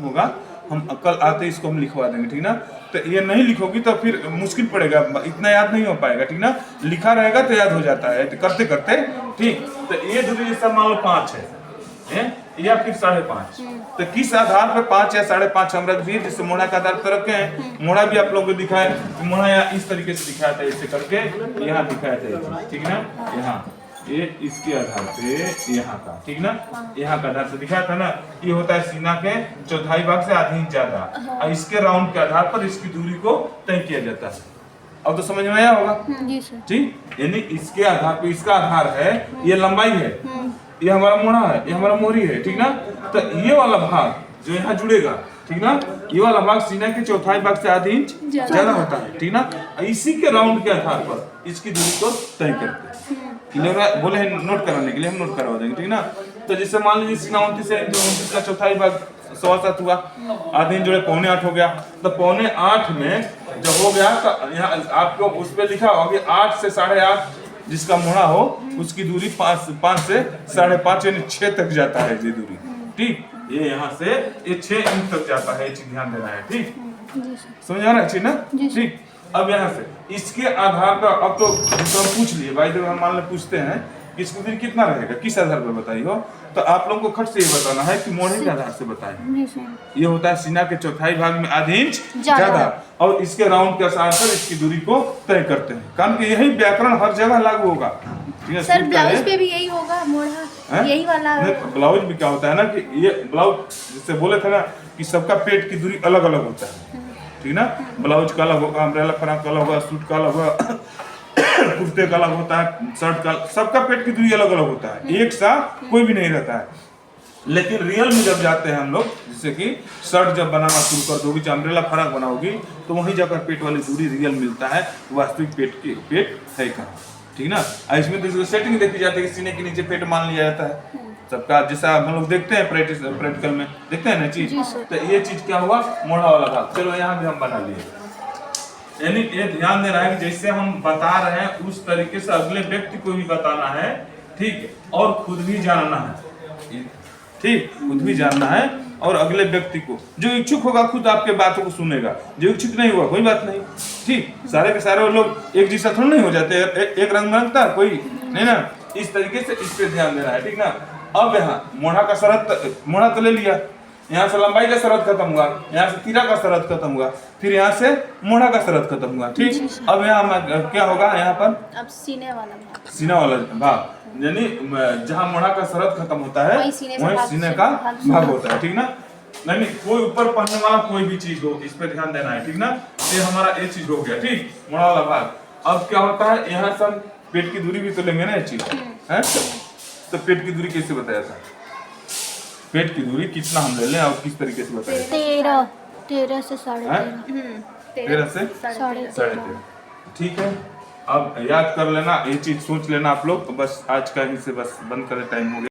होगा, हम कल आते इसको हम लिखवा देंगे, ठीक ना। तो ये नहीं लिखोगी तो फिर मुश्किल पड़ेगा, इतना याद नहीं हो पाएगा, ठीक ना। लिखा रहेगा तो याद हो जाता है करते करते, ठीक। तो ये दूरी जैसा मान लो 5 है या फिर 5.5, तो किस आधार पर 5 या 5.5 हम रख दिए, जिससे मोड़ा का आधार पर रखे हैं। मोड़ा भी आप लोगों को दिखाया, मोड़ा यहाँ इस तरीके से दिखाया था, ऐसे करके यहाँ दिखाया था, ठीक ना। यहाँ ये इसके आधार पे यहाँ का, ठीक ना, यहाँ का आधार से दिखाया था ना। ये होता है सीना के चौथाई भाग से आधी इंच ज्यादा, और इसके राउंड के आधार पर इसकी दूरी को तय किया जाता है। अब तो समझ में आया होगा, ठीक। यानी इसके आधार पे, इसका आधार है, ये लंबाई है, ये हमारा मोड़ा है, ये हमारा मोहरी है, ठीक ना। तो ये वाला भाग जो यहाँ जुड़ेगा, ठीक ना, ये वाला भाग सीना के चौथाई भाग से आधी इंच ज्यादा होता है, ठीक ना। इसी के राउंड के आधार पर इसकी दूरी को तय करते हैं। क्लियर बोले हैं, नोट कराने के लिए हम नोट करवा देंगे, ठीक ना। तो जैसे मान लीजिए सीना 29 है, 29 का चौथाई भाग 7.25 हुआ, आधी इंच जोड़े 7.25 हो गया। तो 7.25 में जब हो गया तो यहाँ आपको उस पर लिखा होगा कि 8 से 8.5 जिसका मोड़ा हो उसकी दूरी 5 से 5.5 यानी 6 तक जाता है ये दूरी, ठीक। ये यहाँ से ये 6 इंच तक जाता है, ये चीज ध्यान देना है, ठीक। समझ आ रहा है चीज ना, ठीक। अब यहाँ से इसके आधार पर, अब तो हम पूछ लिए भाई, जब हम मान लो पूछते हैं कि इसकी दूरी कितना रहेगा, किस आधार पर बताइए हो, तो आप लोगों को खट से ये बताना है कि मोड़े के आधार से बताएं। ये होता है सीना के चौथाई भाग में आधी इंच ज्यादा, और इसके राउंड के आधार पर इसकी दूरी को तय करते हैं। कारण कि यही व्याकरण हर जगह लागू होगा, ठीक है। सर ब्लाउज पे भी यही होगा, मोड़ा यही वाला। ब्लाउज भी क्या होता है ना कि ये ब्लाउज जैसे बोले थे ना कि सबका पेट की दूरी अलग अलग होता है, ठीक ना। ब्लाउज का अलग होगा, अम्ब्रेला फ्रॉक का अलग होगा, सूट का अलग होगा, कुर्ते का अलग होता है, शर्ट का, सबका पेट की दूरी अलग अलग होता है, एक सा कोई भी नहीं रहता है। लेकिन रियल में जब जाते हैं हम लोग, जैसे कि शर्ट जब बनाना शुरू कर दोगी, अम्ब्रेला फ्रॉक बनाओगी, तो वहीं जाकर पेट वाली दूरी रियल मिलता है, वास्तविक पेट है कहाँ, ठीक ना। इसमें तो इसको सेटिंग देखी जाती है कि सीने के नीचे पेट मान लिया जाता है सबका, जैसा हम लोग देखते हैं प्रैक्टिकल में देखते हैं ना चीज। तो ये चीज क्या हुआ, मोड़ा वाला भाग। चलो यहाँ भी हम बना लिए, यानी ये ध्यान देना है कि जैसे हम बता रहे हैं उस तरीके से अगले व्यक्ति को भी बताना है, ठीक, और खुद भी जानना है, ठीक, खुद भी जानना है और अगले व्यक्ति को, जो इच्छुक होगा खुद आपके बातों को सुनेगा, जो इच्छुक नहीं हुआ कोई बात नहीं, ठीक। सारे के सारे लोग एक जैसा थोड़ा नहीं हो जाते, एक रंग बनता कोई नहीं ना। इस तरीके से इस पे ध्यान देना है, ठीक ना। अब यहाँ मोड़ा का शरत, मोड़ा तो ले लिया, यहाँ से लंबाई का शरत खत्म हुआ, यहाँ से तीरा का शरत खत्म हुआ, फिर यहाँ से मोड़ा का शरत खत्म हुआ, ठीक। अब यहाँ क्या होगा, यहाँ पर अब सीने वाला भाग, यानी जहाँ मोड़ा का शरत खत्म होता है वहीं सीने का भाग होता है, ठीक ना। नहीं कोई ऊपर पहनने वाला कोई भी चीज हो, इस पे ध्यान देना है, ठीक ना। ये हमारा ये चीज हो गया, ठीक, मोड़ा वाला भाग। अब क्या होता है, यहाँ से हम पेट की दूरी भी तो लेंगे ना, ये चीज है। तो पेट की दूरी कैसे बताया था, पेट की दूरी कितना हम ले लें और किस तरीके से बताएं? 13 से 13.5, 13 से 13.5, ठीक है। अब याद कर लेना, ये चीज सोच लेना आप लोग। बस आज का ही से बस बंद करें, टाइम हो गया।